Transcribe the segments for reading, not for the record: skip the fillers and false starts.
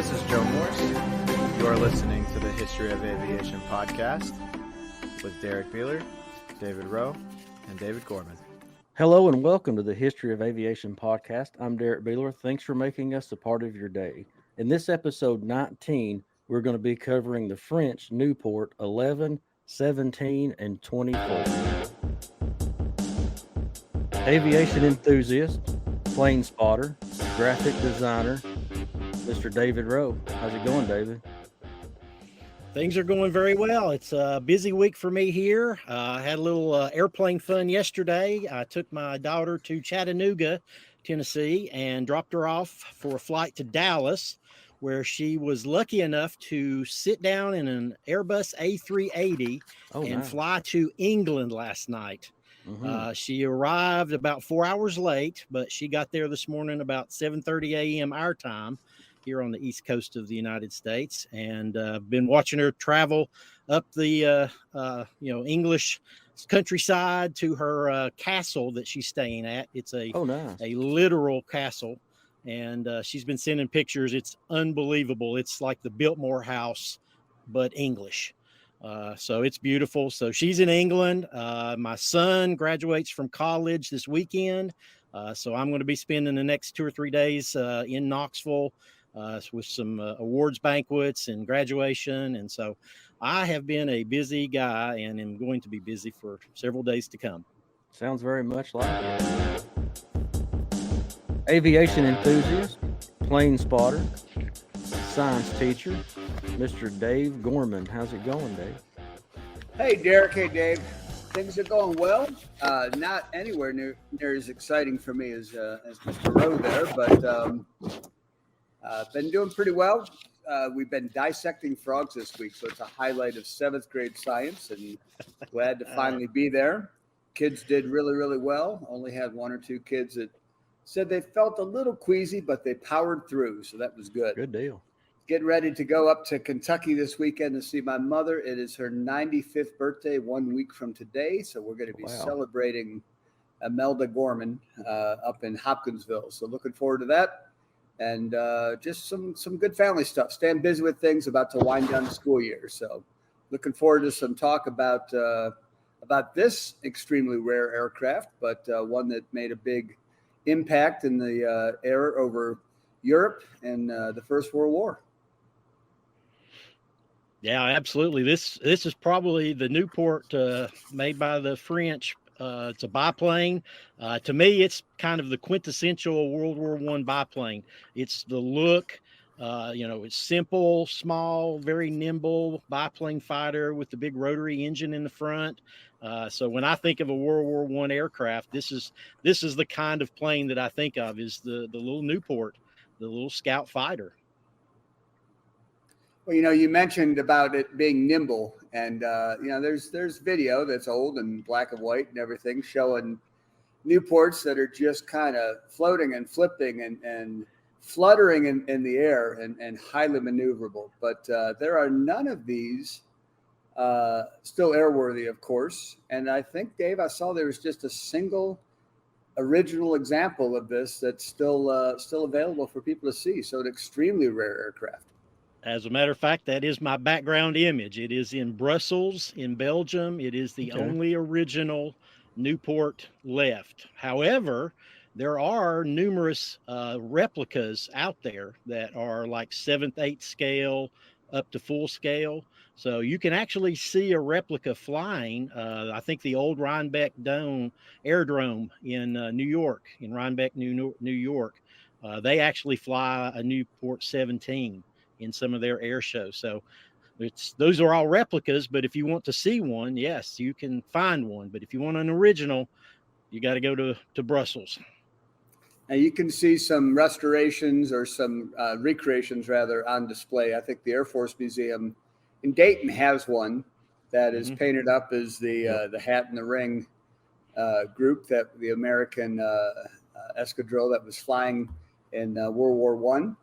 This is Joe Morse. You are listening to the History of Aviation podcast with Derrick, Beeler, David Rowe, and David Gorman. Hello and welcome to the History of Aviation podcast. I'm Derrick Beeler. Thanks for making us a part of your day. In this episode 19, we're going to be covering the French Nieuport 11, 17, and 24. Aviation enthusiast, plane spotter, graphic designer, Mr. David Rowe. How's it going, David? Things are going very well. It's a busy week for me here. I had a little airplane fun yesterday. I took my daughter to Chattanooga, Tennessee, and dropped her off for a flight to Dallas, where she was lucky enough to sit down in an Airbus A380 and fly to England last night. She arrived about 4 hours late, but she got there this morning about 7:30 a.m. our time here on the East Coast of the United States, and been watching her travel up the English countryside to her castle that she's staying at. It's a literal castle, and she's been sending pictures. It's unbelievable. It's like the Biltmore House, but English. So it's beautiful. So she's in England. My son graduates from college this weekend. So I'm going to be spending the next 2 or 3 days in Knoxville with some awards banquets and graduation. And so I have been a busy guy and am going to be busy for several days to come. Sounds very much like it. Aviation enthusiast, plane spotter, science teacher, Mr. Dave Gorman. How's it going, Dave? Hey, Derrick. Hey, Dave. Things are going well. Not anywhere near as exciting for me as Mr. Rowe there, but been doing pretty well. We've been dissecting frogs this week, so it's a highlight of 7th grade science, and glad to finally be there. Kids did really, really well. Only had 1 or 2 kids that said they felt a little queasy, but they powered through, so that was good. Good deal. Getting ready to go up to Kentucky this weekend to see my mother. It is her 95th birthday 1 week from today, so we're going to be celebrating Imelda Gorman up in Hopkinsville. So looking forward to that, and just some good family stuff. Staying busy with things, about to wind down the school year. So looking forward to some talk about this extremely rare aircraft, but one that made a big impact in the era over Europe and the First World War. Yeah, absolutely. This is probably the Nieuport made by the French. It's a biplane. To me, it's kind of the quintessential World War I biplane. It's the look. It's simple, small, very nimble biplane fighter with the big rotary engine in the front. So when I think of a World War I aircraft, this is the kind of plane that I think of, is the little Nieuport, the little scout fighter. Well, you mentioned about it being nimble, and there's video that's old and black and white and everything showing Nieuports that are just kind of floating and flipping and fluttering in the air and highly maneuverable. But there are none of these still airworthy, of course. And I think, Dave, I saw there was just a single original example of this that's still available for people to see. So an extremely rare aircraft. As a matter of fact, that is my background image. It is in Brussels, in Belgium. It is the only original Nieuport left. However, there are numerous replicas out there that are like 7th, 8th scale up to full scale. So you can actually see a replica flying. I think the old Rhinebeck Airdrome in New York, in Rhinebeck, New York, they actually fly a Nieuport 17 in some of their air shows. So those are all replicas, but if you want to see one, yes, you can find one. But if you want an original, you got to go to Brussels. Now you can see some restorations or some recreations rather on display. I think the Air Force Museum in Dayton has one that is painted up as the hat and the ring group, that the American escadrille that was flying in World War I.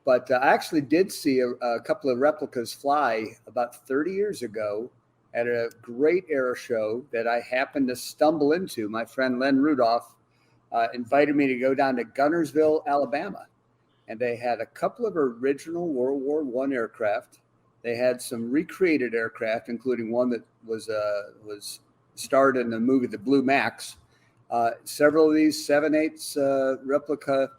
But I actually did see a couple of replicas fly about 30 years ago at a great air show that I happened to stumble into. My friend Len Rudolph invited me to go down to Gunnersville, Alabama. and they had a couple of original World War I aircraft. They had some recreated aircraft, including one that was starred in the movie The Blue Max. Several of these 7/8 replica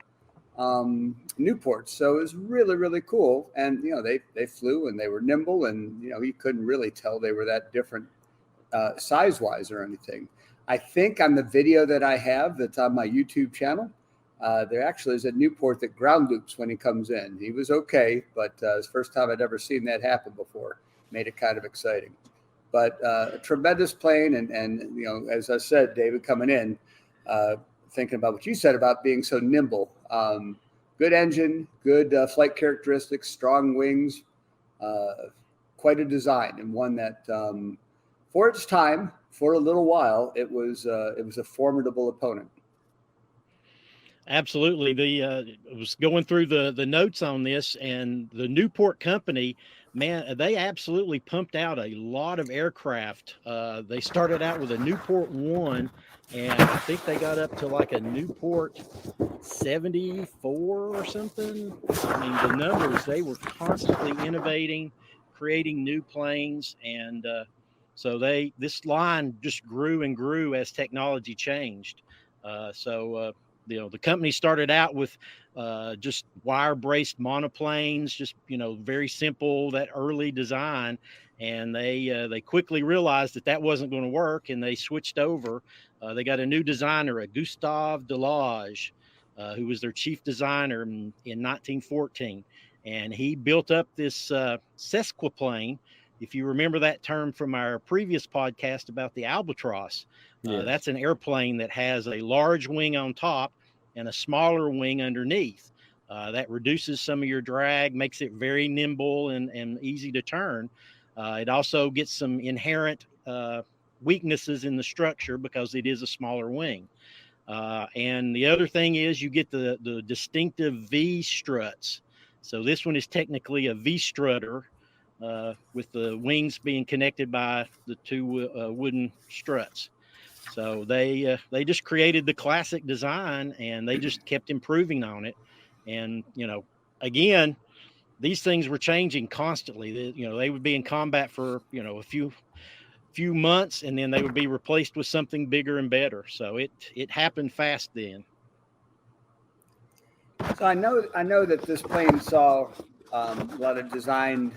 Nieuports. So it was really, really cool. And, they flew and they were nimble, and, you couldn't really tell they were that different size-wise or anything. I think on the video that I have that's on my YouTube channel, there actually is a Nieuport that ground loops when he comes in. He was okay, but it's the first time I'd ever seen that happen before. Made it kind of exciting. But a tremendous plane, and as I said, David, coming in, thinking about what you said about being so nimble. Good engine, good flight characteristics, strong wings, quite a design, and one that, for its time, for a little while, it was a formidable opponent. Absolutely. I was going through the notes on this, and the Nieuport company, man, they absolutely pumped out a lot of aircraft. They started out with a Nieuport 1, and I think they got up to like a Nieuport 74 or something. I mean, the numbers, they were constantly innovating, creating new planes, and so this line just grew and grew as technology changed. The company started out with just wire-braced monoplanes, just, very simple, that early design. And they quickly realized that wasn't going to work, and they switched over. They got a new designer, a Gustave Delage, who was their chief designer in 1914. And he built up this sesquiplane. If you remember that term from our previous podcast about the albatross, Yes. That's an airplane that has a large wing on top and a smaller wing underneath. That reduces some of your drag, makes it very nimble and easy to turn. It also gets some inherent weaknesses in the structure because it is a smaller wing. And the other thing is you get the distinctive V struts. So this one is technically a V strutter, with the wings being connected by the two wooden struts. So they just created the classic design, and they just kept improving on it. And, again, these things were changing constantly. They would be in combat for, a few months, and then they would be replaced with something bigger and better. So it happened fast then. So I know that this plane saw a lot of design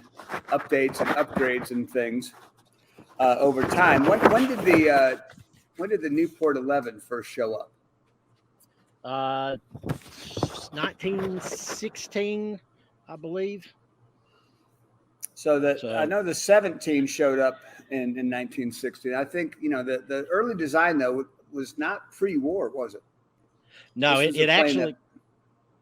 updates and upgrades and things over time. When did the Nieuport 11 first show up? 1916, I believe. So I know the 17 showed up in 1916. I think the early design though was not pre-war, was it? No, it actually.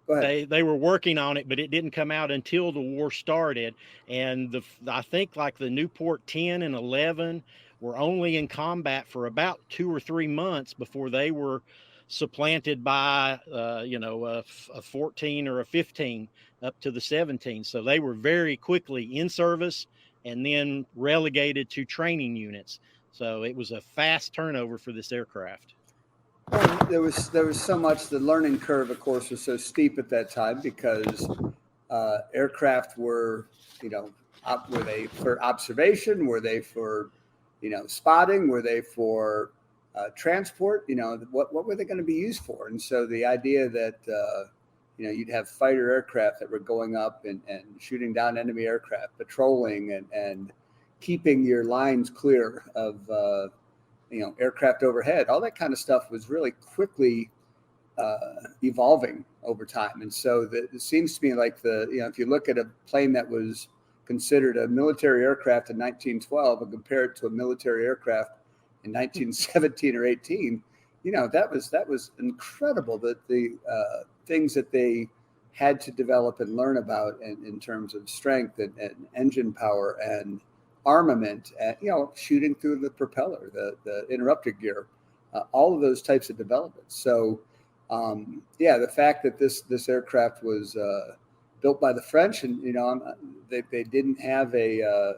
Go ahead. They were working on it, but it didn't come out until the war started. And I think like the Nieuport 10 and 11 were only in combat for about 2 or 3 months before they were supplanted by a 14 or a 15 up to the 17. So they were very quickly in service and then relegated to training units. So it was a fast turnover for this aircraft. Well, there was so much. The learning curve, of course, was so steep at that time because aircraft were, were they for observation? Were they for, spotting? Were they for transport? What were they going to be used for? And so the idea that you'd have fighter aircraft that were going up and shooting down enemy aircraft, patrolling and keeping your lines clear of aircraft overhead, all that kind of stuff was really quickly evolving over time. And so it seems to me like if you look at a plane that was considered a military aircraft in 1912 and compare it to a military aircraft in 1917 or 18, that was incredible, that the things that they had to develop and learn about in terms of strength and engine power and armament, shooting through the propeller, the interrupted gear, all of those types of developments. So, the fact that this aircraft was built by the French, and they didn't have a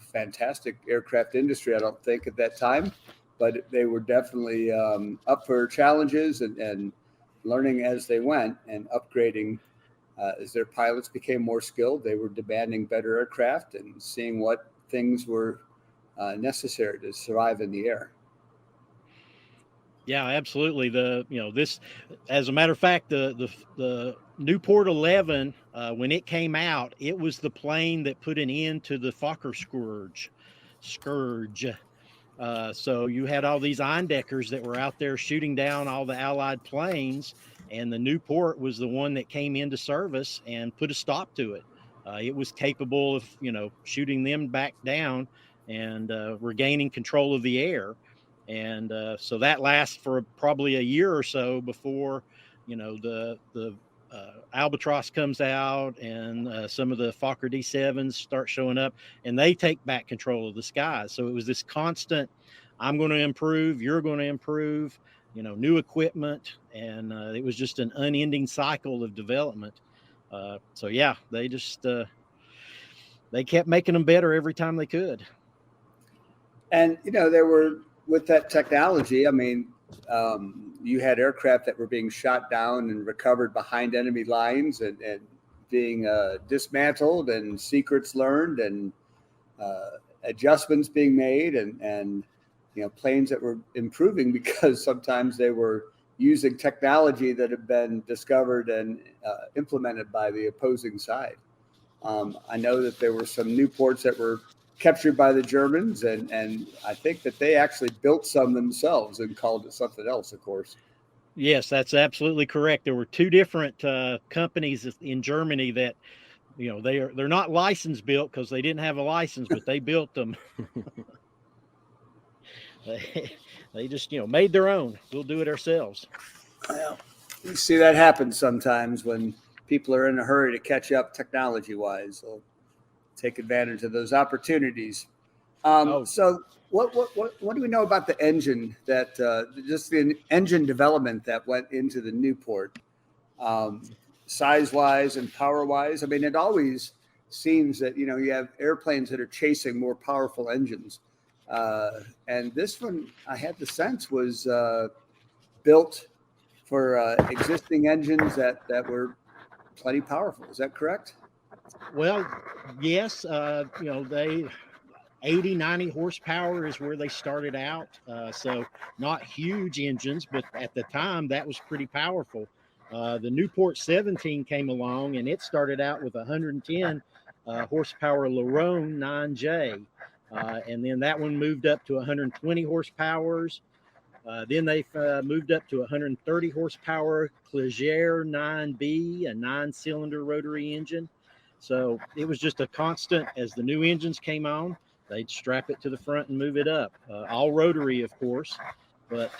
fantastic aircraft industry, I don't think, at that time, but they were definitely up for challenges and learning as they went and upgrading As their pilots became more skilled, they were demanding better aircraft and seeing what things were necessary to survive in the air. Yeah, absolutely. This, as a matter of fact, the Nieuport 11, when it came out, it was the plane that put an end to the Fokker scourge. So you had all these Eindeckers that were out there shooting down all the Allied planes, and the Nieuport was the one that came into service and put a stop to it. It was capable of, shooting them back down and regaining control of the air. And so that lasts for probably a year or so before, the Albatross comes out and some of the Fokker D7s start showing up, and they take back control of the skies. So it was this constant, I'm going to improve, you're going to improve, new equipment. And it was just an unending cycle of development. So yeah, they just, they kept making them better every time they could. And, they were, with that technology, I mean, you had aircraft that were being shot down and recovered behind enemy lines and being dismantled, and secrets learned, and adjustments being made, and planes that were improving because sometimes they were using technology that had been discovered and implemented by the opposing side. I know that there were some Nieuports that were captured by the Germans, and I think that they actually built some themselves and called it something else, of course. Yes, that's absolutely correct. There were two different companies in Germany that, they're not license built because they didn't have a license, but they built them. They just, made their own. We'll do it ourselves. Well, you see that happen sometimes when people are in a hurry to catch up technology-wise. They'll take advantage of those opportunities. So what do we know about the engine that just the engine development that went into the Nieuport, size-wise and power-wise? I mean, it always seems that, you have airplanes that are chasing more powerful engines. And this one, I had the sense, was built for existing engines that were plenty powerful. Is that correct? Well, yes, they 80, 90 horsepower is where they started out. So not huge engines, but at the time that was pretty powerful. The Nieuport 17 came along, and it started out with 110 horsepower Lerone 9J. And then that one moved up to 120 horsepowers. Then they moved up to 130 horsepower Clégier 9B, a 9-cylinder rotary engine. So it was just a constant. As the new engines came on, they'd strap it to the front and move it up. All rotary, of course, but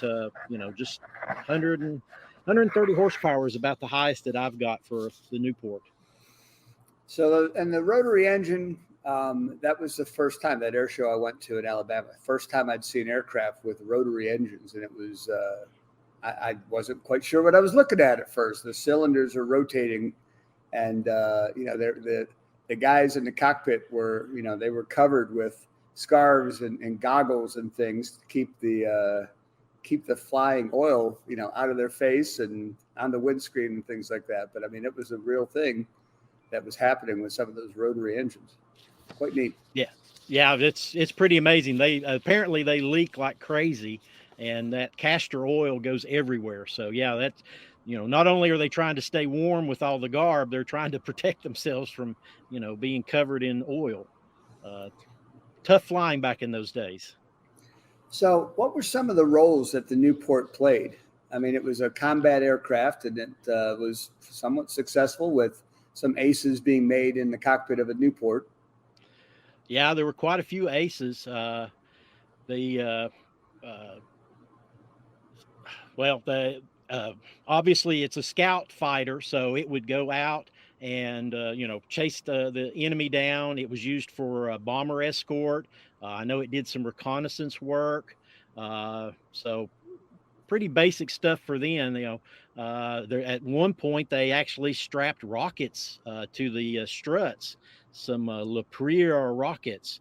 just 130 horsepower is about the highest that I've got for the Nieuport. So, and the rotary engine, that was the first time, that air show I went to in Alabama, first time I'd seen aircraft with rotary engines. And it was, I wasn't quite sure what I was looking at first. The cylinders are rotating, and, the guys in the cockpit were, they were covered with scarves and goggles and things to keep the flying oil, out of their face and on the windscreen and things like that. But I mean, it was a real thing that was happening with some of those rotary engines. Quite neat. Yeah, it's pretty amazing. They apparently leak like crazy, and that castor oil goes everywhere. So yeah, that's, not only are they trying to stay warm with all the garb, they're trying to protect themselves from, being covered in oil. Tough flying back in those days. So what were some of the roles that the Nieuport played? I mean, it was a combat aircraft, and it was somewhat successful, with some aces being made in the cockpit of a Nieuport. Yeah, there were quite a few aces. Obviously it's a scout fighter, so it would go out and chase the enemy down. It was used for bomber escort. I know it did some reconnaissance work. So pretty basic stuff for them. At one point they actually strapped rockets to the struts, some Lapierre rockets,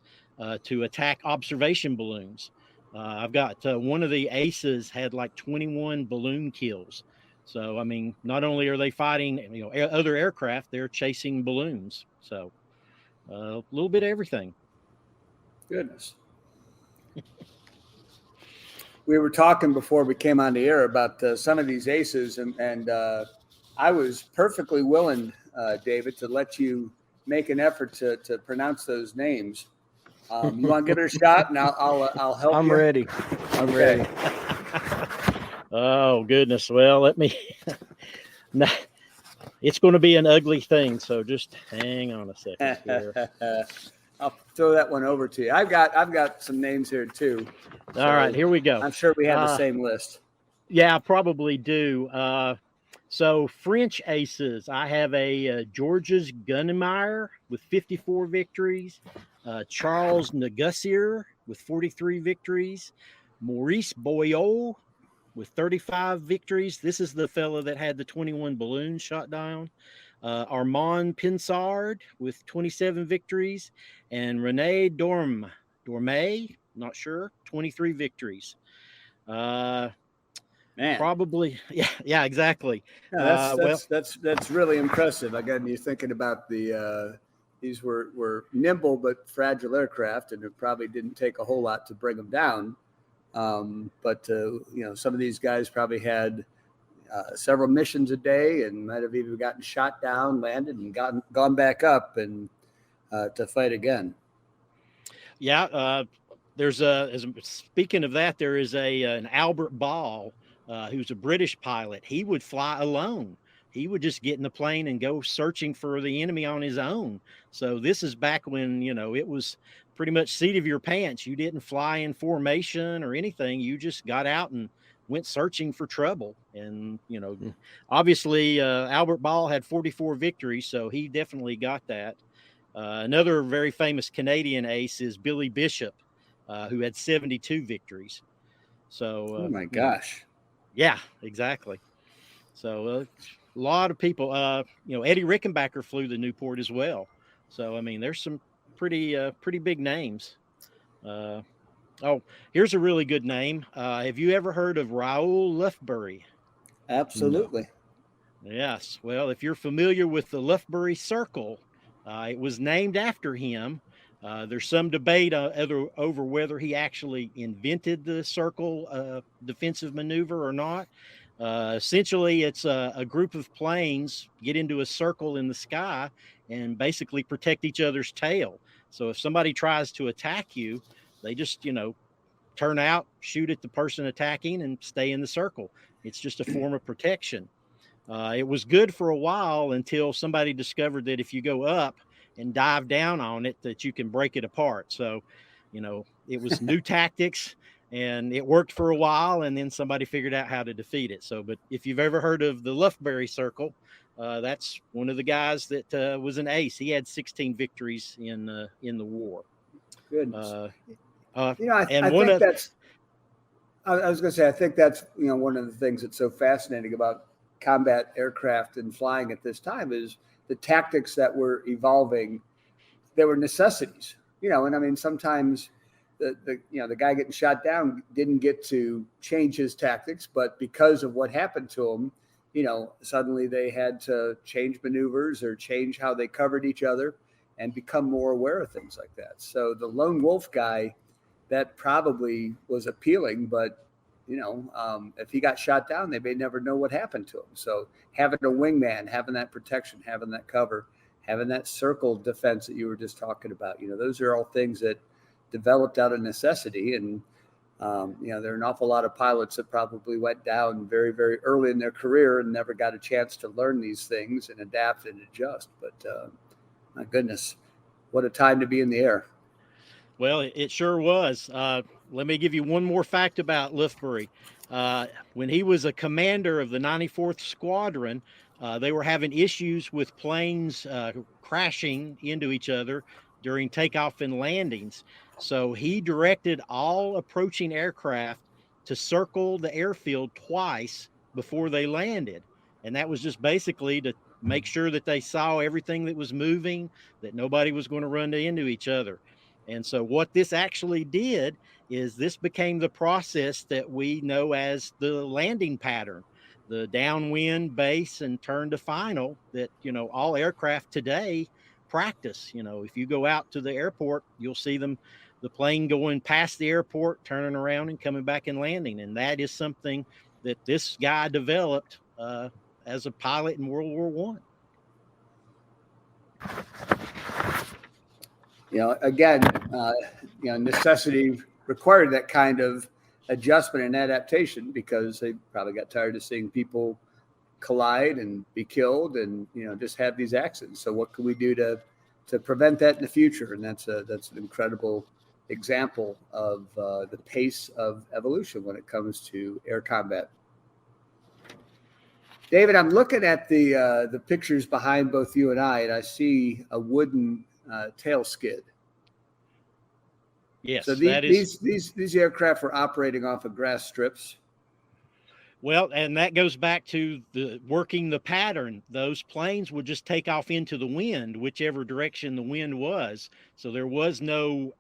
to attack observation balloons. I've got one of the aces had like 21 balloon kills. So, I mean, not only are they fighting, other aircraft, they're chasing balloons. So a little bit of everything. Goodness. We were talking before we came on the air about some of these aces, and I was perfectly willing, David, to let you make an effort to pronounce those names. You want to give it a shot, and I'll help you. I'm ready. I'm ready. Oh, goodness. Well, let me. No, it's going to be an ugly thing, so just hang on a second here. I'll throw that one over to you. I've got some names here too. So all right, here we go. I'm sure we have the same list. Yeah, I probably do. So French aces, I have a Georges Gunnemeyer with 54 victories, Charles Negussier with 43 victories, Maurice Boyot with 35 victories. This is the fellow that had the 21 balloons shot down. Armand Pinsard with 27 victories, and Rene Dorme, not sure, 23 victories. Man, probably, yeah, exactly. Yeah, that's really impressive. Again, you're thinking about these were nimble but fragile aircraft, and it probably didn't take a whole lot to bring them down. But some of these guys probably had several missions a day, and might have even gotten shot down, landed, and gone back up and to fight again. Yeah, speaking of that, there is an Albert Ball, who's a British pilot. He would fly alone. He would just get in the plane and go searching for the enemy on his own. So this is back when, it was pretty much seat of your pants. You didn't fly in formation or anything. You just got out and went searching for trouble. And, obviously Albert Ball had 44 victories, so he definitely got that. Another very famous Canadian ace is Billy Bishop, who had 72 victories. So, oh my gosh. Yeah, exactly. So a lot of people, Eddie Rickenbacker flew the Nieuport as well. So, I mean, there's some pretty big names. Here's a really good name. Have you ever heard of Raoul Lufbery? Absolutely. No. Yes. Well, if you're familiar with the Lufbery Circle, it was named after him. There's some debate over whether he actually invented the circle defensive maneuver or not. Essentially, it's a group of planes get into a circle in the sky and basically protect each other's tail. So if somebody tries to attack you, they just, turn out, shoot at the person attacking, and stay in the circle. It's just a form of protection. It was good for a while until somebody discovered that if you go up and dive down on it, that you can break it apart. So, it was new tactics, and it worked for a while, and then somebody figured out how to defeat it. So, but if you've ever heard of the Lufbery Circle, that's one of the guys that was an ace. He had 16 victories in the war. Goodness. I think that's one of the things that's so fascinating about combat aircraft and flying at this time is the tactics that were evolving. They were necessities, and I mean, sometimes the guy getting shot down didn't get to change his tactics, but because of what happened to him, suddenly they had to change maneuvers or change how they covered each other and become more aware of things like that. So the lone wolf guy, that probably was appealing, but if he got shot down, they may never know what happened to him. So having a wingman, having that protection, having that cover, having that circle defense that you were just talking about, those are all things that developed out of necessity. And, there are an awful lot of pilots that probably went down very, very early in their career and never got a chance to learn these things and adapt and adjust. But my goodness, what a time to be in the air. Well, it sure was. Let me give you one more fact about Lufbery. When he was a commander of the 94th Squadron, they were having issues with planes crashing into each other during takeoff and landings. So he directed all approaching aircraft to circle the airfield twice before they landed. And that was just basically to make sure that they saw everything that was moving, that nobody was going to run into each other. And so what this actually did is this became the process that we know as the landing pattern. the downwind base and turn to final that, all aircraft today practice. If you go out to the airport, you'll see the plane going past the airport, turning around and coming back and landing. And that is something that this guy developed as a pilot in World War I. Again, necessity required that kind of adjustment and adaptation because they probably got tired of seeing people collide and be killed and, just have these accidents. So what can we do to prevent that in the future? And that's an incredible example of the pace of evolution when it comes to air combat. David, I'm looking at the pictures behind both you and I see a wooden tail skid. Yes. So these aircraft were operating off of grass strips. Well, and that goes back to working the pattern. Those planes would just take off into the wind, whichever direction the wind was. So there was no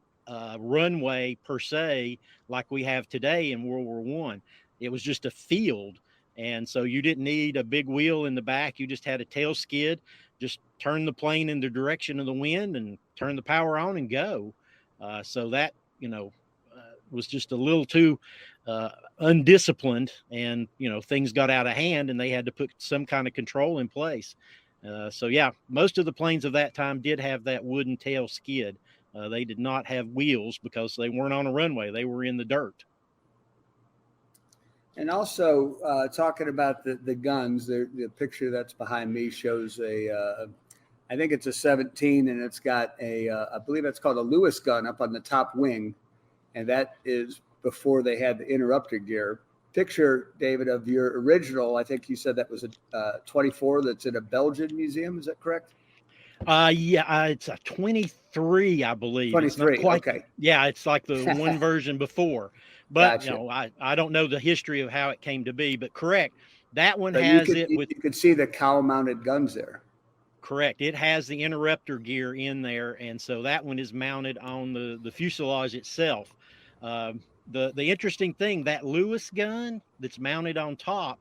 runway per se like we have today in World War I. It was just a field. And so you didn't need a big wheel in the back. You just had a tail skid, just turn the plane in the direction of the wind and turn the power on and go. So that, was just a little too undisciplined, and, things got out of hand and they had to put some kind of control in place. So yeah, most of the planes of that time did have that wooden tail skid. They did not have wheels because they weren't on a runway. They were in the dirt. And also talking about the guns, the picture that's behind me shows I think it's a 17, and it's got I believe it's called a Lewis gun up on the top wing. And that is before they had the interrupter gear. Picture, David, of your original, I think you said that was a 24 that's in a Belgian museum. Is that correct? Yeah, it's a 23, I believe. 23, okay. Yeah, it's like the one version before. But, Gotcha. I don't know the history of how it came to be, but correct. That one but has you could see the cowl-mounted guns there. Correct. It has the interrupter gear in there, and so that one is mounted on the fuselage itself. The interesting thing, that Lewis gun that's mounted on top,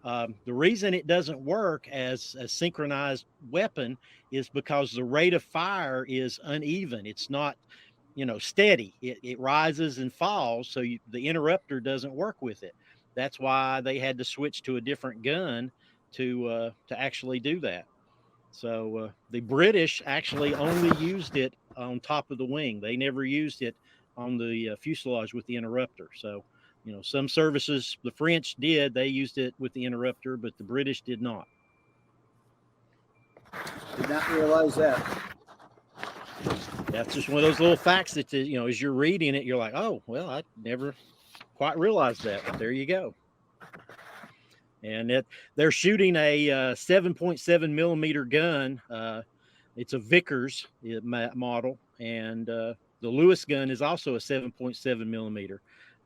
the reason it doesn't work as a synchronized weapon is because the rate of fire is uneven. It's not, steady. It rises and falls, so the interrupter doesn't work with it. That's why they had to switch to a different gun to actually do that. So the British actually only used it on top of the wing. They never used it on the fuselage with the interrupter. So, some services, the French did, they used it with the interrupter, but the British did not. Did not realize that. That's just one of those little facts that, as you're reading it, you're like, oh, well, I never quite realized that, but there you go. And they're shooting a 7.7 millimeter gun. It's a Vickers model, and the Lewis gun is also a 7.7 millimeter.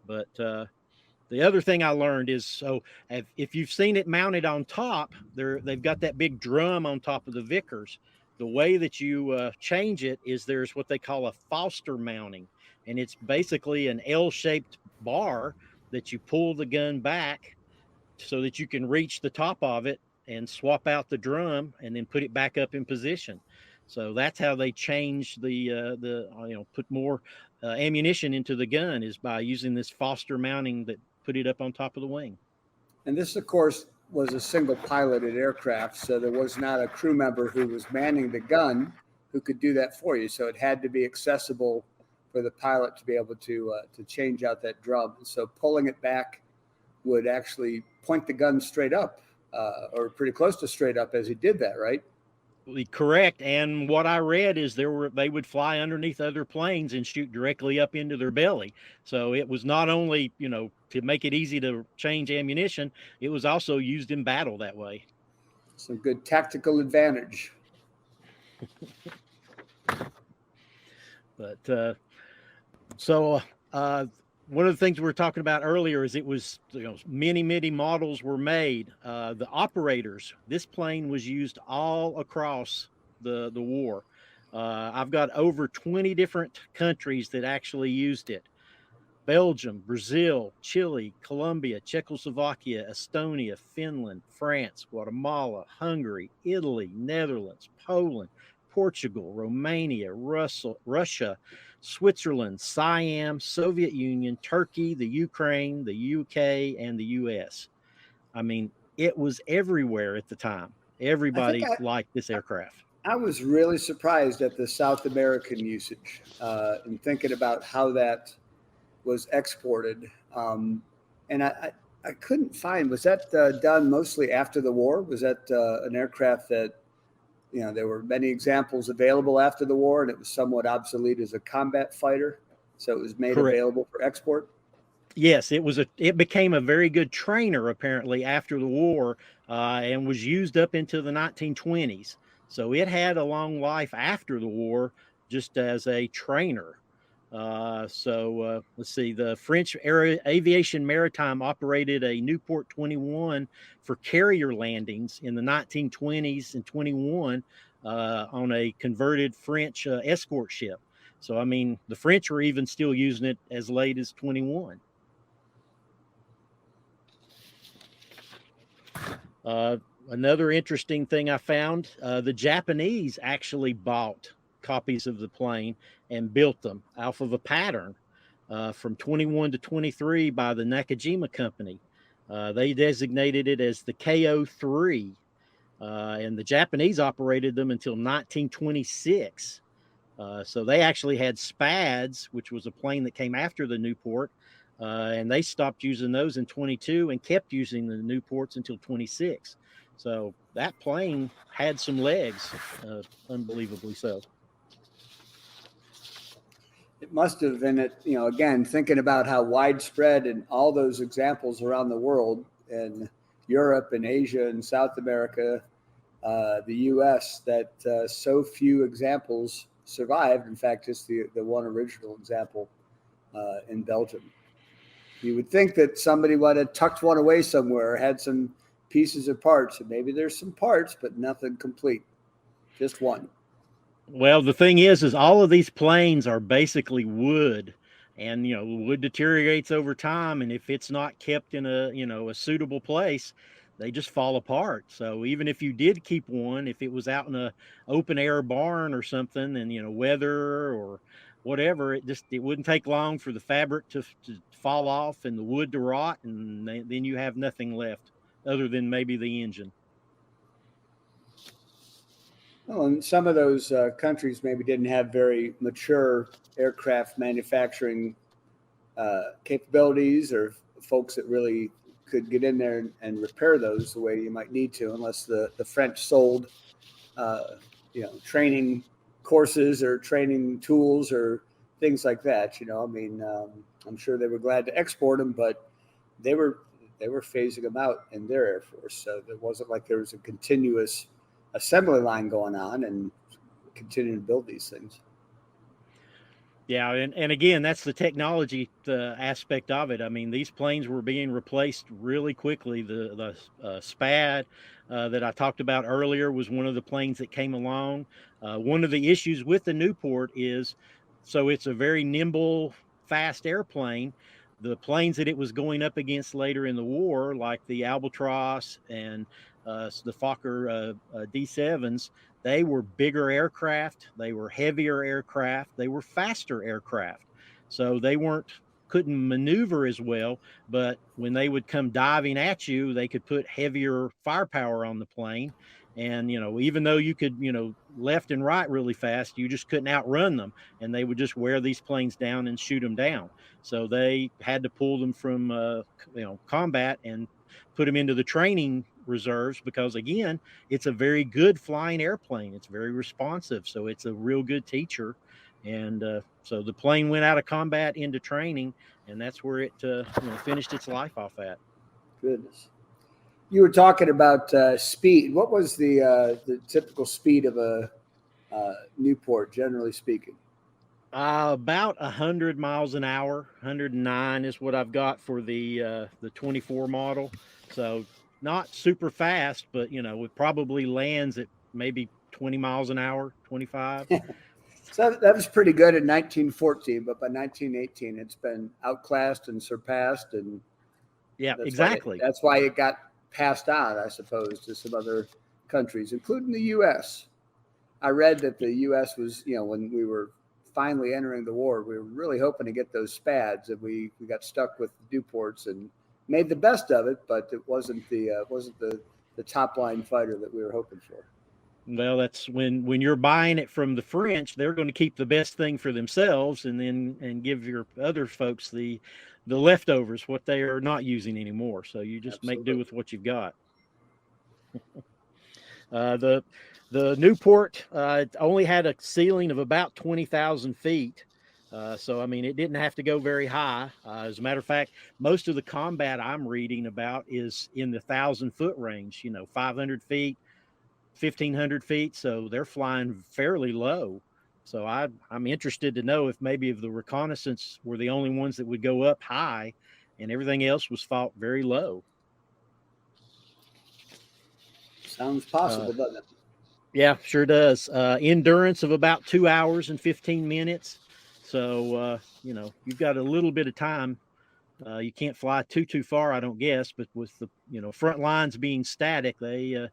But the other thing I learned is, so if you've seen it mounted on top, they've got that big drum on top of the Vickers. The way that you change it is there's what they call a Foster mounting, and it's basically an L-shaped bar that you pull the gun back so that you can reach the top of it and swap out the drum and then put it back up in position. So that's how they change put more ammunition into the gun, is by using this Foster mounting that put it up on top of the wing. And this, of course, was a single piloted aircraft, so there was not a crew member who was manning the gun who could do that for you. So it had to be accessible for the pilot to be able to change out that drum. So pulling it back would actually point the gun straight up, or pretty close to straight up as he did that, right? Correct. And what I read is they would fly underneath other planes and shoot directly up into their belly. So it was not only, to make it easy to change ammunition, it was also used in battle that way. Some good tactical advantage. But one of the things we were talking about earlier is it was, many models were made. The operators, this plane was used all across the war. I've got over 20 different countries that actually used it. Belgium, Brazil, Chile, Colombia, Czechoslovakia, Estonia, Finland, France, Guatemala, Hungary, Italy, Netherlands, Poland, Portugal, Romania, Russia, Switzerland, Siam, Soviet Union, Turkey, the Ukraine, the UK, and the US. I mean, it was everywhere at the time. Everybody liked this aircraft. I was really surprised at the South American usage and thinking about how that was exported. And I couldn't find, was that done mostly after the war? Was that an aircraft that, you know, there were many examples available after the war and it was somewhat obsolete as a combat fighter? So it was made available for export? Yes, it became a very good trainer apparently after the war and was used up into the 1920s. So it had a long life after the war just as a trainer. Let's see, the French Aviation Maritime operated a Nieuport 21 for carrier landings in the 1920s and 21 on a converted French escort ship. So, I mean, the French were even still using it as late as 21. Another interesting thing I found, the Japanese actually bought copies of the plane and built them off of a pattern from 21 to 23 by the Nakajima company. They designated it as the KO3, and the Japanese operated them until 1926. So they actually had Spads, which was a plane that came after the Nieuport, and they stopped using those in 22 and kept using the Nieuports until 26. So that plane had some legs, unbelievably so. It must have been, you know, again, thinking about how widespread and all those examples around the world in Europe and Asia and South America, the US, that so few examples survived. In fact, just the one original example in Belgium. You would think that somebody would have tucked one away somewhere, had some pieces or parts, and maybe there's some parts, but nothing complete. Just one. Well, the thing is all of these planes are basically wood, and you know, wood deteriorates over time, and if it's not kept in a suitable place, they just fall apart. So even if you did keep one, if it was out in a open air barn or something, and weather or whatever, it wouldn't take long for the fabric to fall off and the wood to rot, and then you have nothing left other than maybe the engine. Well, and some of those countries maybe didn't have very mature aircraft manufacturing capabilities or folks that really could get in there and repair those the way you might need to, unless the French sold, training courses or training tools or things like that. I mean, I'm sure they were glad to export them, but they were phasing them out in their Air Force. So there wasn't like there was a continuous assembly line going on and continuing to build these things. Yeah, and again, that's the technology aspect of it. I mean, these planes were being replaced really quickly. The SPAD that I talked about earlier was one of the planes that came along. One of the issues with the Nieuport is, so it's a very nimble, fast airplane. The planes that it was going up against later in the war, like the Albatross and the Fokker D7s, they were bigger aircraft, they were heavier aircraft, they were faster aircraft. So they couldn't maneuver as well, but when they would come diving at you, they could put heavier firepower on the plane. And, even though you could, left and right really fast, you just couldn't outrun them. And they would just wear these planes down and shoot them down. So they had to pull them from, combat and put them into the training reserves, because again, it's a very good flying airplane. It's very responsive. So it's a real good teacher. And so the plane went out of combat into training, and that's where it finished its life off at. Goodness. You were talking about speed. What was the typical speed of a Nieuport, generally speaking? About 100 miles an hour. 109 is what I've got for the 24 model. So not super fast, but it probably lands at maybe 20 miles an hour, 25. So that was pretty good in 1914, but by 1918, it's been outclassed and surpassed, and Yeah, that's exactly. That's why it got passed on, I suppose, to some other countries, including the U.S. I read that the U.S. was, when we were finally entering the war, we were really hoping to get those Spads, and we got stuck with Nieuports and made the best of it, but it wasn't the top line fighter that we were hoping for. Well, that's when you're buying it from the French, they're going to keep the best thing for themselves and give your other folks the leftovers, what they are not using anymore. So you just make do with what you've got. The Nieuport only had a ceiling of about 20,000 feet. So, I mean, it didn't have to go very high. As a matter of fact, most of the combat I'm reading about is in the 1,000-foot range, 500 feet, 1,500 feet. So they're flying fairly low. So I'm interested to know if maybe the reconnaissance were the only ones that would go up high and everything else was fought very low. Sounds possible, doesn't it? Yeah, sure does. Endurance of about 2 hours and 15 minutes. So, you've got a little bit of time. You can't fly too far, I don't guess, but with the, front lines being static, they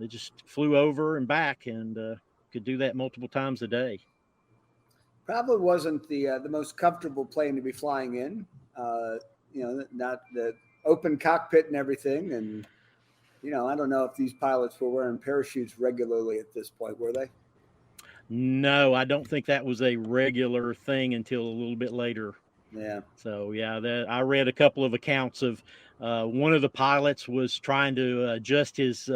just flew over and back and could do that multiple times a day. Probably wasn't the most comfortable plane to be flying in. Not the open cockpit and everything. And, I don't know if these pilots were wearing parachutes regularly at this point, were they? No, I don't think that was a regular thing until a little bit later. Yeah. So, yeah, I read a couple of accounts of one of the pilots was trying to adjust his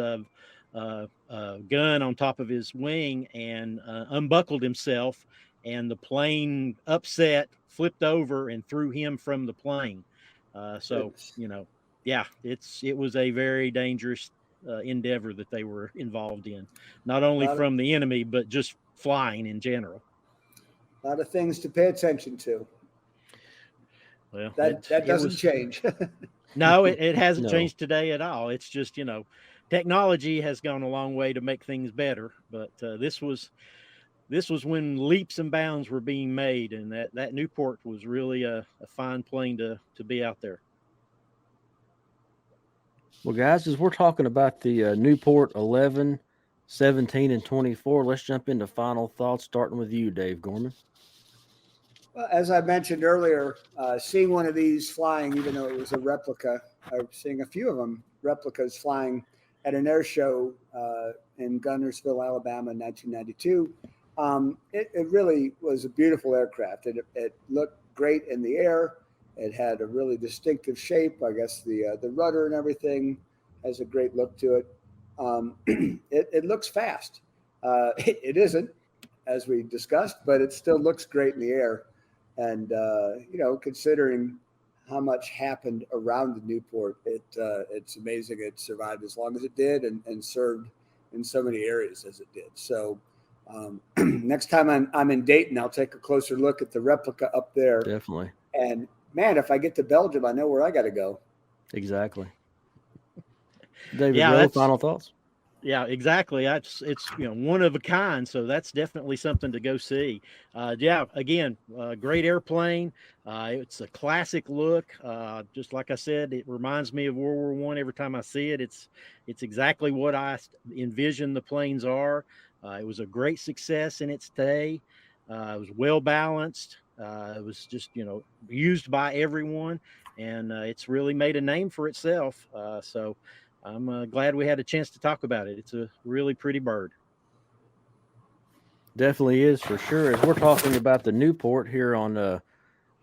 gun on top of his wing and unbuckled himself, and the plane upset, flipped over, and threw him from the plane. Yeah, it was a very dangerous endeavor that they were involved in, not only from the enemy, but just flying in general. A lot of things to pay attention to. Well, that doesn't change. No, it hasn't changed today at all. It's just, technology has gone a long way to make things better, but this was when leaps and bounds were being made, and that Nieuport was really a fine plane to be out there. Well, guys, as we're talking about the Nieuport 11, 17, and 24, let's jump into final thoughts, starting with you, Dave Gorman. Well, as I mentioned earlier, seeing one of these flying, even though it was a replica, seeing a few of them replicas flying at an air show in Gunnersville, Alabama in 1992, it really was a beautiful aircraft. It looked great in the air. It had a really distinctive shape. I guess the rudder and everything has a great look to it. It looks fast. It isn't, as we discussed, but it still looks great in the air. And, considering how much happened around the Nieuport, it's amazing it survived as long as it did and served in so many areas as it did. So next time I'm in Dayton, I'll take a closer look at the replica up there. Definitely. And, man, if I get to Belgium, I know where I got to go. Exactly. David, Rowe, final thoughts? Yeah, exactly. It's one of a kind, so that's definitely something to go see. Again, great airplane. It's a classic look. Just like I said, it reminds me of World War I. Every time I see it, it's exactly what I envision the planes are. It was a great success in its day. It was well balanced. It was just used by everyone, and it's really made a name for itself. So I'm glad we had a chance to talk about it. It's a really pretty bird. Definitely is, for sure. As we're talking about the Nieuport here on the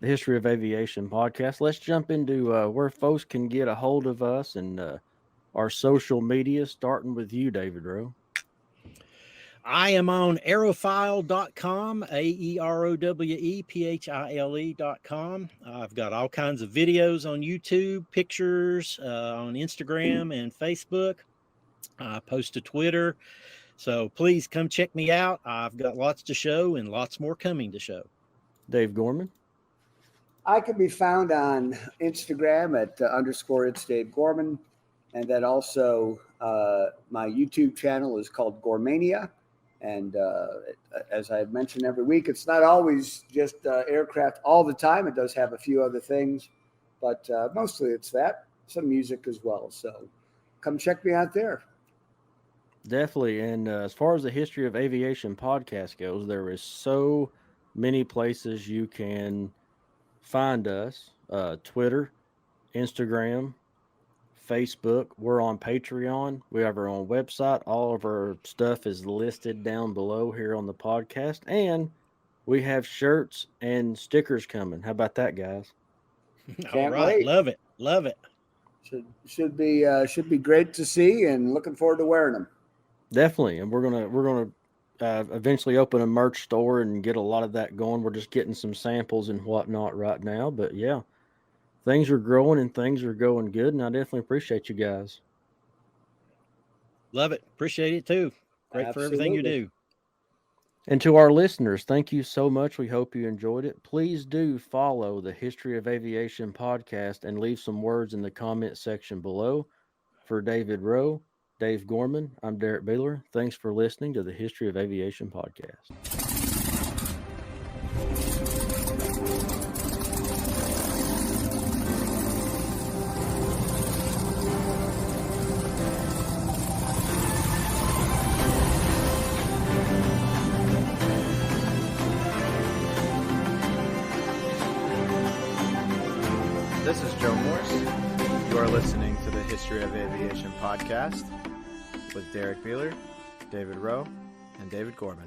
History of Aviation podcast, let's jump into where folks can get a hold of us and our social media, starting with you, David Rowe. I am on aerophile.com, AEROWEPHILE.com. I've got all kinds of videos on YouTube, pictures on Instagram and Facebook. I post to Twitter. So please come check me out. I've got lots to show and lots more coming to show. Dave Gorman. I can be found on Instagram at _it's Dave Gorman. And then also my YouTube channel is called Gormania. And as I mentioned every week, it's not always just aircraft all the time. It does have a few other things, but mostly it's that, some music as well. So come check me out there. Definitely. And as far as the History of Aviation podcast goes, there is so many places you can find us. Twitter, Instagram, Facebook. We're on Patreon. We have our own website. All of our stuff is listed down below here on the podcast. And we have shirts and stickers coming. How about that, guys? All right. Wait. Love it. Love it. Should be great to see, and looking forward to wearing them. Definitely. And we're gonna eventually open a merch store and get a lot of that going. We're just getting some samples and whatnot right now. But yeah, things are growing and things are going good, and I definitely appreciate you guys. Love it. Appreciate it too. Great for everything you do. And to our listeners, thank you so much. We hope you enjoyed it. Please do follow the History of Aviation podcast and leave some words in the comment section below. For David Rowe, Dave Gorman, I'm Derrick Beeler. Thanks for listening to the History of Aviation podcast. This is Joe Morse. You are listening to the History of Aviation podcast with Derrick Beeler, David Rowe, and David Gorman.